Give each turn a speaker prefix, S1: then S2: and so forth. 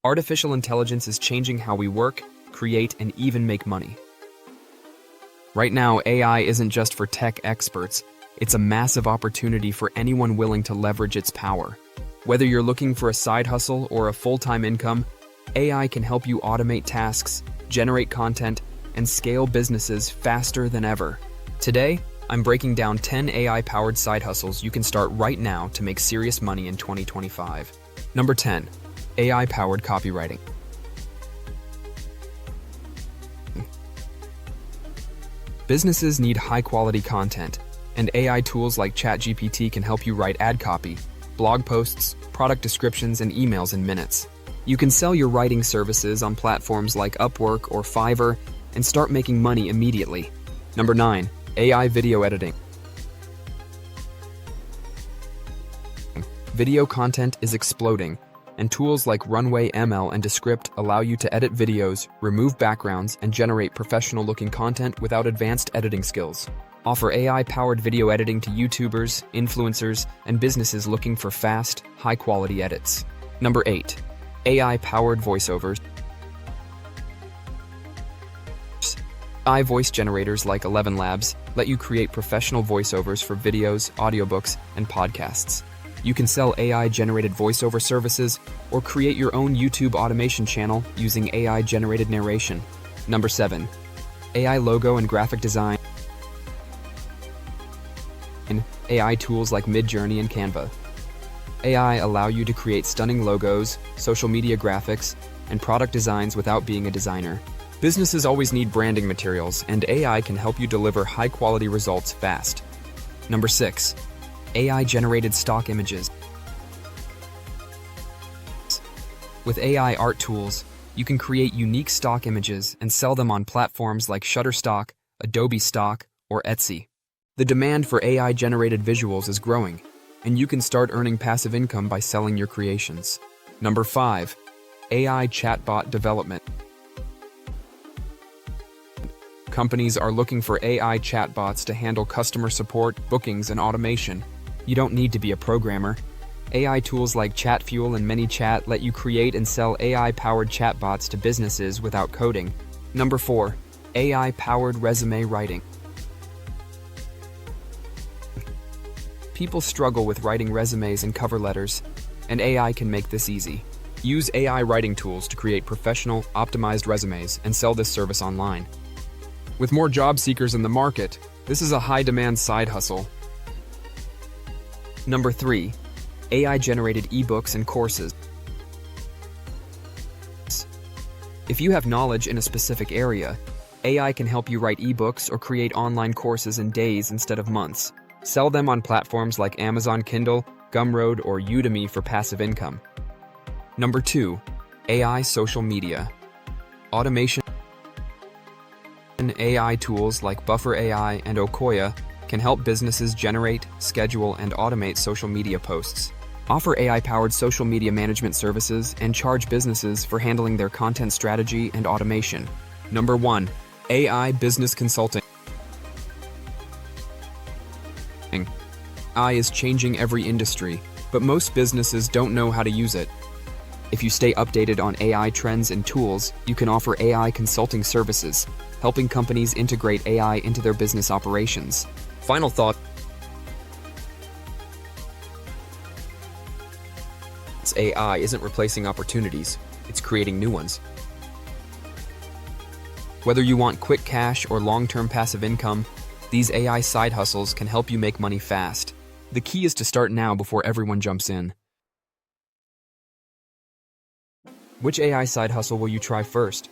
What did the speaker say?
S1: Artificial intelligence is changing how we work, create, and even make money. Right now, AI isn't just for tech experts. It's a massive opportunity for anyone willing to leverage its power. Whether you're looking for a side hustle or a full-time income, AI can help you automate tasks, generate content, and scale businesses faster than ever. Today, I'm breaking down 10 AI-powered side hustles you can start right now to make serious money in 2025. Number 10. AI-powered copywriting. Businesses need high-quality content, and AI tools like ChatGPT can help you write ad copy, blog posts, product descriptions, and emails in minutes. You can sell your writing services on platforms like Upwork or Fiverr and start making money immediately. Number 9. AI video editing. Video content is exploding, and tools like Runway ML and Descript allow you to edit videos, remove backgrounds, and generate professional-looking content without advanced editing skills. Offer AI-powered video editing to YouTubers, influencers, and businesses looking for fast, high-quality edits. Number 8. AI-powered voiceovers. AI voice generators like 11 Labs let you create professional voiceovers for videos, audiobooks, and podcasts. You can sell AI-generated voiceover services or create your own YouTube automation channel using AI-generated narration. Number 7. AI logo and graphic design. AI tools like Midjourney and Canva. AI allow you to create stunning logos, social media graphics, and product designs without being a designer. Businesses always need branding materials, and AI can help you deliver high-quality results fast. Number 6. AI-generated stock images. With AI art tools, you can create unique stock images and sell them on platforms like Shutterstock, Adobe Stock, or Etsy. The demand for AI-generated visuals is growing, and you can start earning passive income by selling your creations. Number 5. AI chatbot development. Companies are looking for AI chatbots to handle customer support, bookings, and automation. You don't need to be a programmer. AI tools like ChatFuel and ManyChat let you create and sell AI-powered chatbots to businesses without coding. Number 4. AI-powered resume writing. People struggle with writing resumes and cover letters, and AI can make this easy. Use AI writing tools to create professional, optimized resumes and sell this service online. With more job seekers in the market, this is a high-demand side hustle. Number 3. AI-generated ebooks and courses. If you have knowledge in a specific area, AI can help you write ebooks or create online courses in days instead of months. Sell them on platforms like Amazon Kindle, Gumroad, or Udemy for passive income. Number 2. AI social media. Automation. AI tools like Buffer AI and Okoya can help businesses generate, schedule, and automate social media posts. Offer AI-powered social media management services and charge businesses for handling their content strategy and automation. Number 1. AI business consulting. AI is changing every industry, but most businesses don't know how to use it. If you stay updated on AI trends and tools, you can offer AI consulting services, helping companies integrate AI into their business operations. Final thought. AI isn't replacing opportunities, it's creating new ones. Whether you want quick cash or long-term passive income, these AI side hustles can help you make money fast. The key is to start now before everyone jumps in. Which AI side hustle will you try first?